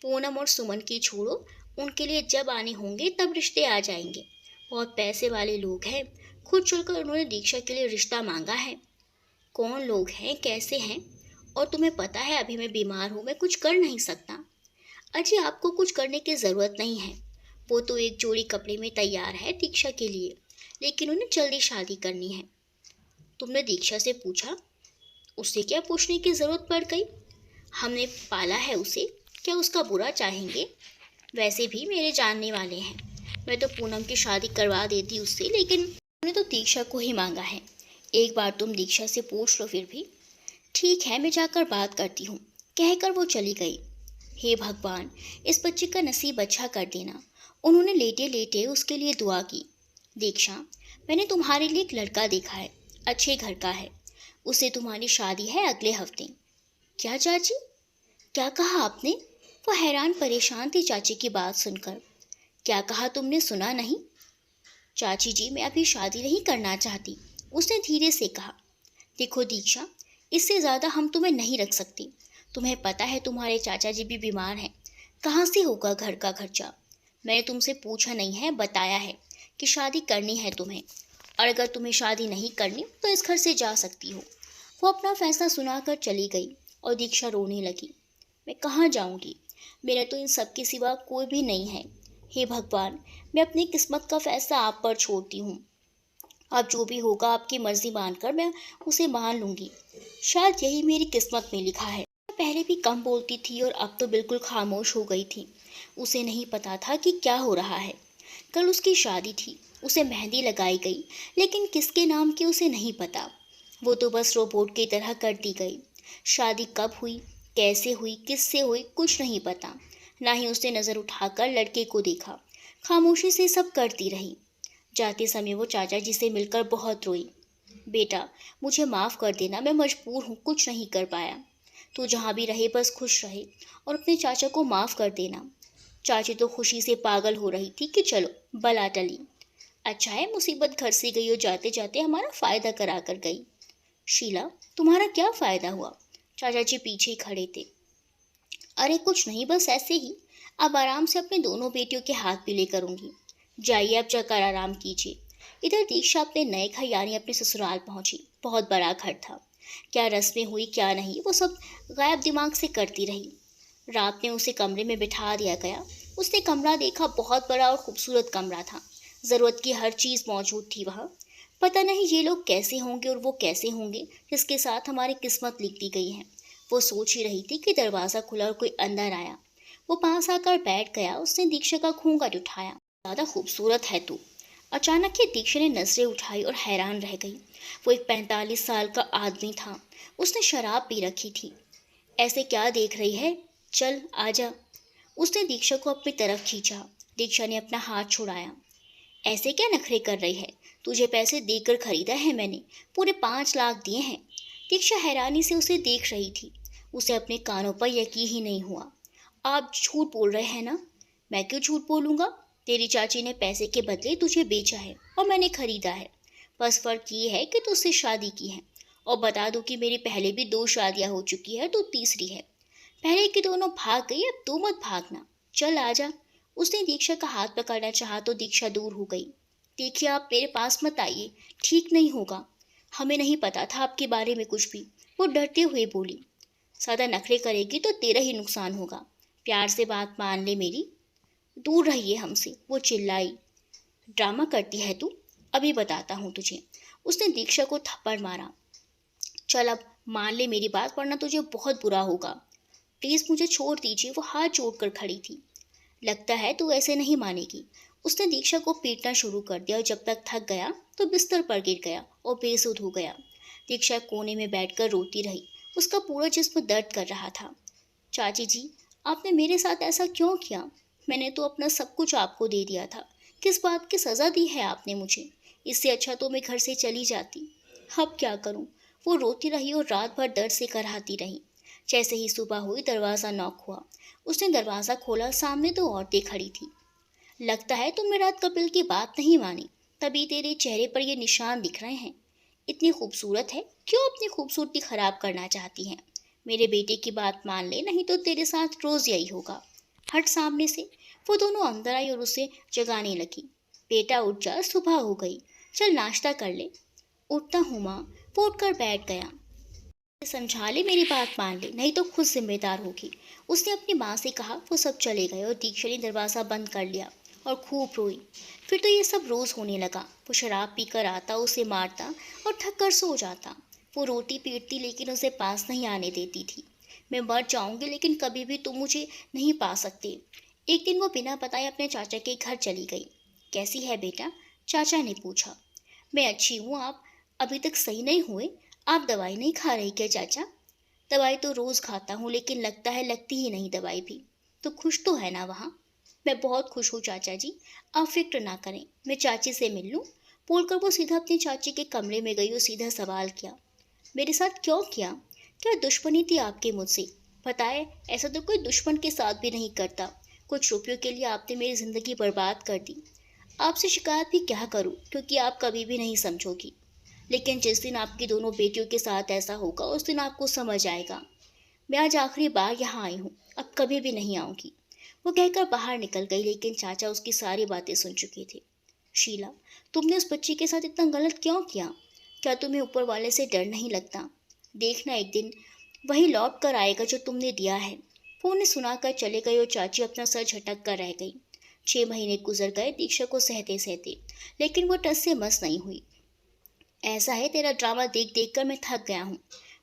पूनम और सुमन की छोड़ो, उनके लिए जब आने होंगे तब रिश्ते आ जाएंगे। बहुत पैसे वाले लोग हैं, खुद चलकर उन्होंने दीक्षा के लिए रिश्ता मांगा है। कौन लोग हैं, कैसे हैं और तुम्हें पता है अभी मैं बीमार हूँ, मैं कुछ कर नहीं सकता। अजी आपको कुछ करने की ज़रूरत नहीं है। वो तो एक जोड़ी कपड़े में तैयार है दीक्षा के लिए, लेकिन उन्हें जल्दी शादी करनी है। तुमने दीक्षा से पूछा? उससे क्या पूछने की ज़रूरत पड़ गई? हमने पाला है उसे, क्या उसका बुरा चाहेंगे? वैसे भी मेरे जानने वाले हैं, मैं तो पूनम की शादी करवा देती उससे, लेकिन उन्होंने तो दीक्षा को ही मांगा है। एक बार तुम दीक्षा से पूछ लो फिर भी। ठीक है, मैं जाकर बात करती हूँ, कहकर वो चली गई। हे भगवान, इस बच्चे का नसीब अच्छा कर देना। उन्होंने लेटे लेटे उसके लिए दुआ की। दीक्षा, मैंने तुम्हारे लिए एक लड़का देखा है, अच्छे घर का है, उससे तुम्हारी शादी है अगले हफ्ते। क्या चाची, क्या कहा आपने? वो हैरान परेशान थी चाची की बात सुनकर। क्या कहा तुमने, सुना नहीं? चाची जी, मैं अभी शादी नहीं करना चाहती, उसने धीरे से कहा। देखो दीक्षा, इससे ज़्यादा हम तुम्हें नहीं रख सकते। तुम्हें पता है तुम्हारे चाचा जी भी बीमार हैं, कहाँ से होगा घर का खर्चा? मैंने तुमसे पूछा नहीं है, बताया है कि शादी करनी है तुम्हें, और अगर तुम्हें शादी नहीं करनी तो इस घर से जा सकती हो। वो अपना फैसला सुनाकर चली गई और दीक्षा रोने लगी। मैं कहाँ जाऊँगी, मेरा तो इन सब के सिवा कोई भी नहीं है। हे भगवान, मैं अपनी किस्मत का फैसला आप पर छोड़ती हूँ। अब जो भी होगा आपकी मर्जी मानकर मैं उसे मान लूँगी। शायद यही मेरी किस्मत में लिखा है। पहले भी कम बोलती थी और अब तो बिल्कुल खामोश हो गई थी। उसे नहीं पता था कि क्या हो रहा है। कल उसकी शादी थी, उसे मेहंदी लगाई गई, लेकिन किसके नाम की उसे नहीं पता। वो तो बस रोबोट की तरह करती गई। शादी कब हुई, कैसे हुई, किससे हुई, कुछ नहीं पता। ना ही उसने नज़र उठाकर लड़के को देखा। खामोशी से सब करती रही। जाते समय वो चाचा जी से मिलकर बहुत रोई। बेटा, मुझे माफ़ कर देना, मैं मजबूर हूँ, कुछ नहीं कर पाया। तू जहाँ भी रहे बस खुश रहे, और अपने चाचा को माफ़ कर देना। चाची तो खुशी से पागल हो रही थी कि चलो बला टली। अच्छा है मुसीबत घर से गई और जाते जाते हमारा फ़ायदा करा कर गई। शीला, तुम्हारा क्या फ़ायदा हुआ? चाचा जी पीछे खड़े थे। अरे कुछ नहीं, बस ऐसे ही। अब आराम से अपने दोनों बेटियों के हाथ भी ले करूँगी। जाइए अब जाकर आराम कीजिए। इधर दीक्षा अपने नए घर यानी अपने ससुराल पहुंची। बहुत बड़ा घर था। क्या रस्में हुई क्या नहीं वो सब गायब दिमाग से करती रही। रात में उसे कमरे में बिठा दिया गया। उसने कमरा देखा, बहुत बड़ा और खूबसूरत कमरा था। ज़रूरत की हर चीज़ मौजूद थी वहाँ। पता नहीं ये लोग कैसे होंगे और वो कैसे होंगे जिसके साथ हमारी किस्मत लिख दी गई है। वो सोच ही रही थी कि दरवाज़ा खुला और कोई अंदर आया। वो पास आकर बैठ गया। उसने दीक्षा का घूंघट उठाया। ज़्यादा खूबसूरत है तू। अचानक ही दीक्षा ने नजरें उठाई और हैरान रह गई। वो एक 45 साल का आदमी था। उसने शराब पी रखी थी। ऐसे क्या देख रही है, चल आजा। उसने दीक्षा को अपनी तरफ खींचा। दीक्षा ने अपना हाथ छुड़ाया। ऐसे क्या नखरे कर रही है, तुझे पैसे देकर खरीदा है मैंने, पूरे 5 लाख दिए हैं। दीक्षा हैरानी से उसे देख रही थी। उसे अपने कानों पर यकीन ही नहीं हुआ। आप झूठ बोल रहे हैं ना? मैं क्यों झूठ बोलूँगा? तेरी चाची ने पैसे के बदले तुझे बेचा है और मैंने खरीदा है। बस फर्क ये है कि तुझसे शादी की है। और बता दूं कि मेरी पहले भी 2 शादियां हो चुकी है, तो तीसरी है। पहले की दोनों भाग गई, अब तू मत भागना। चल आजा। उसने दीक्षा का हाथ पकड़ना चाहा तो दीक्षा दूर हो गई। देखिए आप मेरे पास मत आइए, ठीक नहीं होगा। हमें नहीं पता था आपके बारे में कुछ भी। वो डरते हुए बोली। ज़्यादा नखरे करेगी तो तेरा ही नुकसान होगा। प्यार से बात मान ले मेरी, दूर रहिए हमसे। वो चिल्लाई। ड्रामा करती है तू, अभी बताता हूँ तुझे। उसने दीक्षा को थप्पड़ मारा। चल अब मान ले मेरी बात, वरना तुझे बहुत बुरा होगा। प्लीज़ मुझे छोड़ दीजिए। वो हाथ जोड़कर खड़ी थी। लगता है तू ऐसे नहीं मानेगी। उसने दीक्षा को पीटना शुरू कर दिया और जब तक थक गया तो बिस्तर पर गिर गया और बेसुध हो गया। दीक्षा कोने में बैठकर रोती रही। उसका पूरा जिस्म दर्द कर रहा था। चाची जी, आपने मेरे साथ ऐसा क्यों किया? मैंने तो अपना सब कुछ आपको दे दिया था। किस बात की सज़ा दी है आपने मुझे? इससे अच्छा तो मैं घर से चली जाती। अब क्या करूं? वो रोती रही और रात भर दर्द से कराहती रही। जैसे ही सुबह हुई दरवाज़ा नॉक हुआ। उसने दरवाज़ा खोला, सामने 2 औरतें खड़ी थी। लगता है तुमने रात कपिल की बात नहीं मानी, तभी तेरे चेहरे पर ये निशान दिख रहे हैं। इतनी खूबसूरत है, क्यों अपनी खूबसूरती खराब करना चाहती हैं? मेरे बेटे की बात मान ले, नहीं तो तेरे साथ रोज यही होगा। हट सामने से। वो दोनों अंदर आई और उसे जगाने लगी। बेटा उठ जा, सुबह हो गई, चल नाश्ता कर ले। उठता हूँ माँ। वो उठकर बैठ गया। समझा ले, मेरी बात मान ले, नहीं तो खुद जिम्मेदार होगी। उसने अपनी माँ से कहा। वो सब चले गए और दीक्षा ने दरवाज़ा बंद कर लिया और खूब रोई। फिर तो ये सब रोज़ होने लगा। वो शराब पीकर आता, उसे मारता और थक कर सो जाता। वो रोटी पीटती लेकिन उसे पास नहीं आने देती थी। मैं मर जाऊंगी लेकिन कभी भी तुम मुझे नहीं पा सकते। एक दिन वो बिना बताए अपने चाचा के घर चली गई। कैसी है बेटा? चाचा ने पूछा। मैं अच्छी हूँ, आप अभी तक सही नहीं हुए? आप दवाई नहीं खा रही क्या चाचा? दवाई तो रोज़ खाता हूँ लेकिन लगता है लगती ही नहीं दवाई भी। तो खुश तो है ना वहाँ? मैं बहुत खुश हूँ चाचा जी, आप फिक्र ना करें। मैं चाची से मिल लूँ? बोलकर वो सीधा अपनी चाची के कमरे में गई और सीधा सवाल किया। मेरे साथ क्यों किया? क्या दुश्मनी थी आपकी मुझसे? बताए, ऐसा तो कोई दुश्मन के साथ भी नहीं करता। कुछ रुपयों के लिए आपने मेरी ज़िंदगी बर्बाद कर दी। आपसे शिकायत भी क्या करूं, क्योंकि आप कभी भी नहीं समझोगी। लेकिन जिस दिन आपकी दोनों बेटियों के साथ ऐसा होगा उस दिन आपको समझ आएगा। मैं आज आखिरी बार यहाँ आई हूँ, अब कभी भी नहीं आऊँगी। वो कहकर बाहर निकल गई लेकिन चाचा उसकी सारी बातें सुन चुके थे। शीला, तुमने उस बच्ची के साथ इतना गलत क्यों किया? क्या तुम्हें ऊपर वाले से डर नहीं लगता? देखना एक दिन वही लौट कर आएगा जो तुमने दिया है। वो उन्हें सुनाकर चले गए और चाची अपना सर झटक कर रह गई। 6 महीने गुजर गए दीक्षा को सहते सहते, लेकिन वो टस से मस नहीं हुई। ऐसा है, तेरा ड्रामा देख देख कर मैं थक गया हूँ।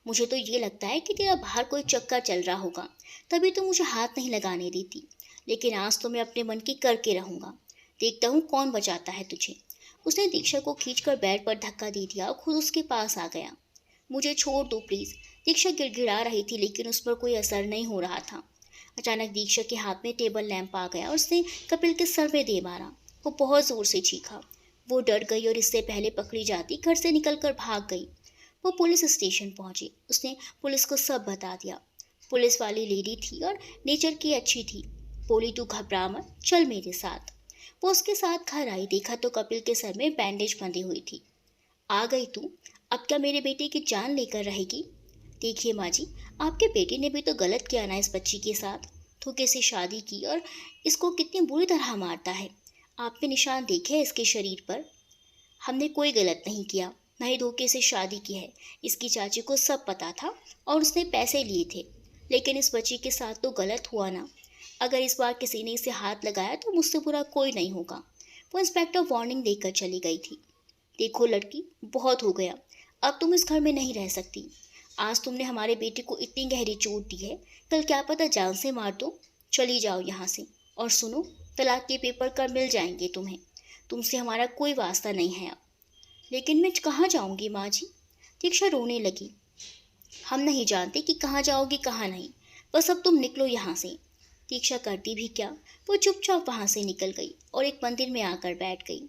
मुझे तो ये लगता है कि तेरा बाहर कोई चक्कर चल रहा होगा, तभी तो मुझे हाथ नहीं लगाने देती। लेकिन आज तो मैं अपने मन की करके रहूंगा। देखता हूँ कौन बचाता है तुझे। उसने दीक्षा को खींचकर बेड पर धक्का दे दिया और खुद उसके पास आ गया। मुझे छोड़ दो प्लीज। दीक्षा गिड़गिड़ा रही थी लेकिन उस पर कोई असर नहीं हो रहा था। अचानक दीक्षा के हाथ में टेबल लैंप आ गया और उसने कपिल के सर में दे मारा। वो बहुत जोर से चीखा। वो डर गई और इससे पहले पकड़ी जाती घर से निकलकर भाग गई। वो पुलिस स्टेशन पहुंची। उसने पुलिस को सब बता दिया। पुलिस वाली लेडी थी और नेचर की अच्छी थी। बोली, तू घबरा मत, चल मेरे साथ। वो उसके साथ घर आई। देखा तो कपिल के सर में बैंडेज बंधी हुई थी। आ गई तू? अब क्या मेरे बेटे की जान लेकर रहेगी? देखिए माँ जी, आपके बेटे ने भी तो गलत किया ना इस बच्ची के साथ। धोखे से शादी की और इसको कितनी बुरी तरह मारता है। आपने निशान देखे हैं इसके शरीर पर? हमने कोई गलत नहीं किया, ना ही धोखे से शादी की है। इसकी चाची को सब पता था और उसने पैसे लिए थे। लेकिन इस बच्ची के साथ तो गलत हुआ ना। अगर इस बार किसी ने इसे हाथ लगाया तो मुझसे बुरा कोई नहीं होगा। वो इंस्पेक्टर वार्निंग देकर चली गई थी। देखो लड़की, बहुत हो गया, अब तुम इस घर में नहीं रह सकती। आज तुमने हमारे बेटे को इतनी गहरी चोट दी है, कल क्या पता जान से मार दो। चली जाओ यहाँ से। और सुनो, तलाक के पेपर कल मिल जाएंगे तुम्हें। तुमसे हमारा कोई वास्ता नहीं है अब। लेकिन मैं कहाँ जाऊँगी माँ जी? दीक्षा रोने लगी। हम नहीं जानते कि कहाँ जाओगी कहाँ नहीं, बस अब तुम निकलो यहाँ से। दीक्षा करती भी क्या, वो चुपचाप वहाँ से निकल गई और एक मंदिर में आकर बैठ गई।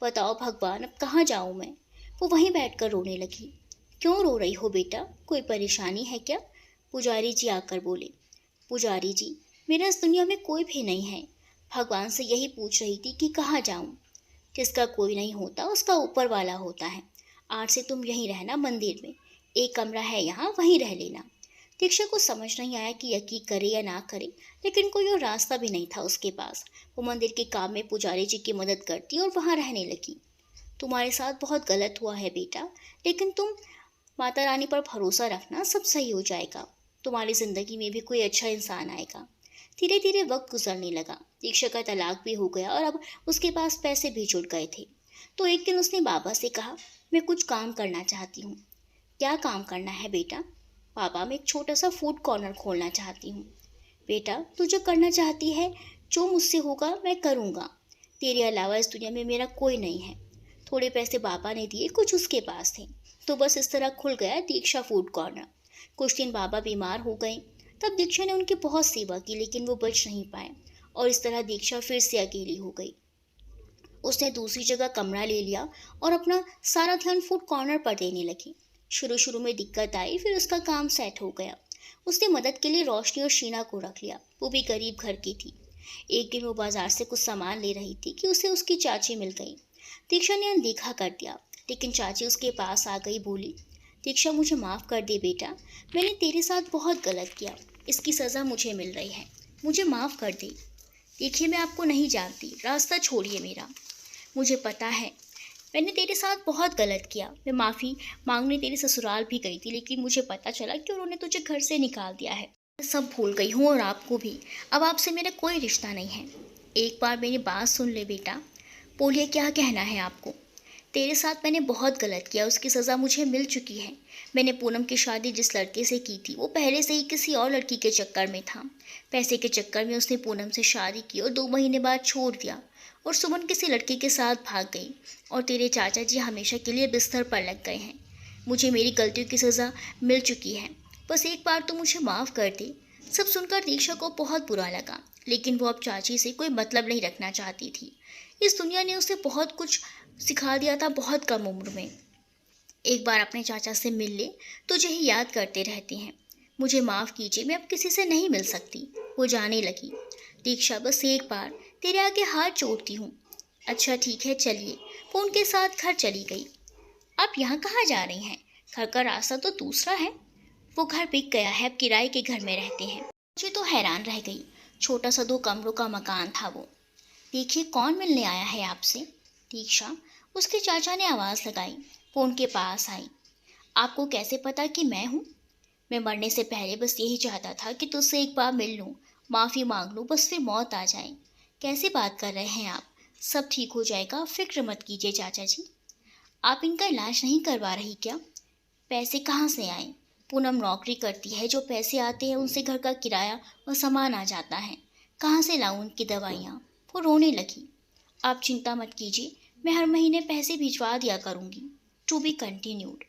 बताओ भगवान, अब कहाँ जाऊँ मैं? वो वहीं बैठकर रोने लगी। क्यों रो रही हो बेटा, कोई परेशानी है क्या? पुजारी जी आकर बोले। पुजारी जी, मेरा इस दुनिया में कोई भी नहीं है। भगवान से यही पूछ रही थी कि कहाँ जाऊँ। जिसका कोई नहीं होता उसका ऊपर वाला होता है। आज से तुम यहीं रहना मंदिर में। एक कमरा है यहाँ, वहीं रह लेना। दीक्षा को समझ नहीं आया कि यकीन करे या ना करे, लेकिन कोई और रास्ता भी नहीं था उसके पास। वो मंदिर के काम में पुजारी जी की मदद करती और वहाँ रहने लगी। तुम्हारे साथ बहुत गलत हुआ है बेटा, लेकिन तुम माता रानी पर भरोसा रखना, सब सही हो जाएगा। तुम्हारी जिंदगी में भी कोई अच्छा इंसान आएगा। धीरे धीरे वक्त गुजरने लगा। दीक्षा का तलाक भी हो गया और अब उसके पास पैसे भी जुट गए थे। तो एक दिन उसने बाबा से कहा, मैं कुछ काम करना चाहती हूँ। क्या काम करना है बेटा? पापा, मैं एक छोटा सा फूड कॉर्नर खोलना चाहती हूँ। बेटा, तू जो करना चाहती है, जो मुझसे होगा मैं करूँगा। तेरे अलावा इस दुनिया में मेरा कोई नहीं है। थोड़े पैसे बाबा ने दिए, कुछ उसके पास थे, तो बस इस तरह खुल गया दीक्षा फूड कॉर्नर। कुछ दिन बाबा बीमार हो गए, तब दीक्षा ने उनकी बहुत सेवा की, लेकिन वो बच नहीं पाए और इस तरह दीक्षा फिर से अकेली हो गई। उसने दूसरी जगह कमरा ले लिया और अपना सारा ध्यान फूड कॉर्नर पर देने लगी। शुरू शुरू में दिक्कत आई, फिर उसका काम सेट हो गया। उसने मदद के लिए रोशनी और शीना को रख लिया, वो भी गरीब घर की थी। एक दिन वो बाजार से कुछ सामान ले रही थी कि उसे उसकी चाची मिल गई। दीक्षा ने अनदेखा कर दिया, लेकिन चाची उसके पास आ गई। बोली, दीक्षा मुझे माफ़ कर दे बेटा, मैंने तेरे साथ बहुत गलत किया, इसकी सज़ा मुझे मिल रही है, मुझे माफ़ कर दे। देखिए, मैं आपको नहीं जानती, रास्ता छोड़िए मेरा। मुझे पता है मैंने तेरे साथ बहुत गलत किया। मैं माफ़ी मांगने तेरे ससुराल भी गई थी, लेकिन मुझे पता चला कि उन्होंने तुझे घर से निकाल दिया है। मैं सब भूल गई हूँ और आपको भी। अब आपसे मेरा कोई रिश्ता नहीं है। एक बार मेरी बात सुन ले बेटा। बोलिए क्या कहना है आपको। तेरे साथ मैंने बहुत गलत किया, उसकी सज़ा मुझे मिल चुकी है। मैंने पूनम की शादी जिस लड़के से की थी वो पहले से ही किसी और लड़की के चक्कर में था। पैसे के चक्कर में उसने पूनम से शादी की और 2 महीने बाद छोड़ दिया और सुमन किसी लड़के के साथ भाग गई और तेरे चाचा जी हमेशा के लिए बिस्तर पर लग गए हैं। मुझे मेरी गलतियों की सज़ा मिल चुकी है। बस एक बार तो मुझे माफ़ कर दे। सब सुनकर दीक्षा को बहुत बुरा लगा, लेकिन वो अब चाची से कोई मतलब नहीं रखना चाहती थी। इस दुनिया ने उसे बहुत कुछ सिखा दिया था बहुत कम उम्र में। एक बार अपने चाचा से मिल ले, तुझे ही याद करते रहते हैं। मुझे माफ़ कीजिए, मैं अब किसी से नहीं मिल सकती। वो जाने लगी। दीक्षा बस एक बार तेरे आगे हाथ जोड़ती हूँ। अच्छा ठीक है चलिए। वो उनके साथ घर चली गई। आप यहाँ कहाँ जा रही हैं? घर का रास्ता तो दूसरा है। वो घर बिक गया है, अब किराए के घर में रहते हैं। मुझे तो हैरान रह गई। छोटा सा 2 कमरों का मकान था वो। देखिए कौन मिलने आया है आपसे। दीक्षा, उसके चाचा ने आवाज़ लगाई। वो उनके पास आई। आपको कैसे पता कि मैं हूँ? मैं मरने से पहले बस यही चाहता था कि तुझसे एक बार मिल लूँ, माफ़ी मांग लूँ, बस फिर मौत आ जाए। कैसे बात कर रहे हैं आप? सब ठीक हो जाएगा, फिक्र मत कीजिए चाचा जी। आप इनका इलाज नहीं करवा रही क्या? पैसे कहाँ से आए? पूनम नौकरी करती है, जो पैसे आते हैं उनसे घर का किराया और सामान आ जाता है। कहाँ से लाऊं उनकी दवाइयाँ? वो रोने लगी। आप चिंता मत कीजिए, मैं हर महीने पैसे भिजवा दिया करूँगी। To be continued.